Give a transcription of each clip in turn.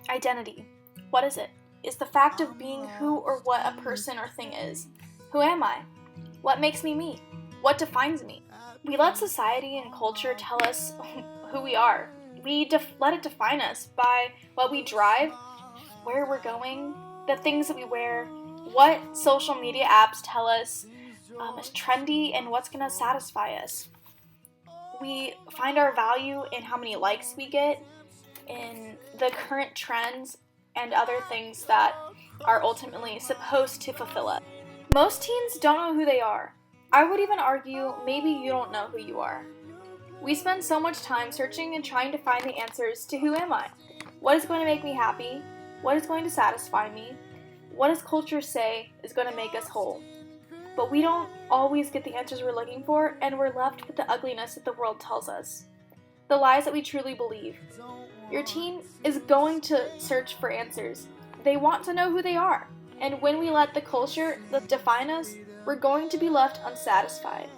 Identity. What is it? It's the fact of being who or what a person or thing is. Who am I? What makes me me? What defines me? We let society and culture tell us who we are. We let it define us by what we drive, where we're going, the things that we wear, what social media apps tell us is trendy, and what's going to satisfy us. We find our value in how many likes we get, in the current trends, and other things that are ultimately supposed to fulfill us. Most teens don't know who they are. I would even argue maybe you don't know who you are. We spend so much time searching and trying to find the answers to who am I? What is going to make me happy? What is going to satisfy me? What does culture say is going to make us whole? But we don't always get the answers we're looking for, and we're left with the ugliness that the world tells us. The lies that we truly believe. Your teen is going to search for answers. They want to know who they are. And when we let the culture define us, we're going to be left unsatisfied.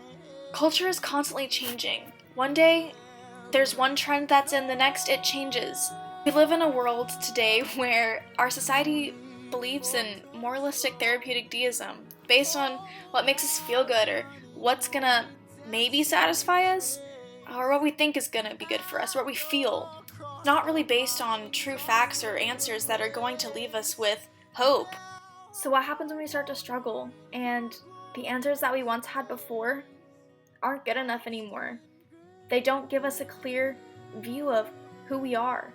Culture is constantly changing. One day, there's one trend that's in, the next it changes. We live in a world today where our society believes in moralistic therapeutic deism, based on what makes us feel good, or what's gonna maybe satisfy us, or what we think is gonna be good for us, what we feel. Not really based on true facts or answers that are going to leave us with hope. So what happens when we start to struggle, and the answers that we once had before aren't good enough anymore? They don't give us a clear view of who we are.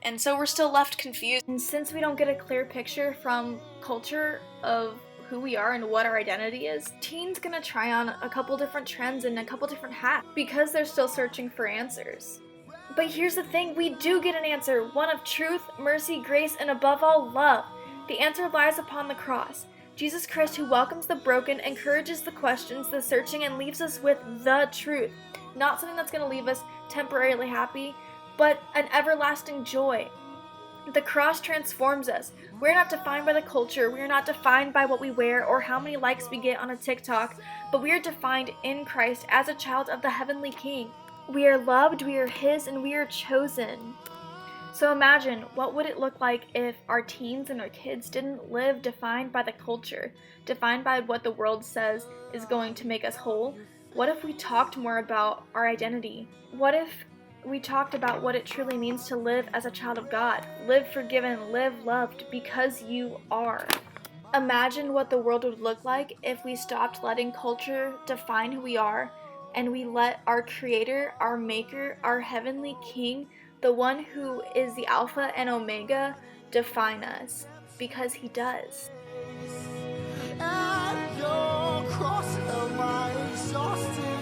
And so we're still left confused. And since we don't get a clear picture from culture of who we are and what our identity is, teens gonna try on a couple different trends and a couple different hats because they're still searching for answers. But here's the thing, we do get an answer, one of truth, mercy, grace, and above all, love. The answer lies upon the cross. Jesus Christ, who welcomes the broken, encourages the questions, the searching, and leaves us with the truth. Not something that's gonna leave us temporarily happy, but an everlasting joy. The cross transforms us. We're not defined by the culture. We are not defined by what we wear or how many likes we get on a TikTok, but we are defined in Christ as a child of the heavenly King. We are loved, we are His, and we are chosen. So imagine, what would it look like if our teens and our kids didn't live defined by the culture, defined by what the world says is going to make us whole? What if we talked more about our identity? What if we talked about what it truly means to live as a child of God? Live forgiven, live loved, because you are. Imagine what the world would look like if we stopped letting culture define who we are, and we let our Creator, our Maker, our Heavenly King, the one who is the Alpha and Omega, define us, because He does. At your cross, am I exhausted?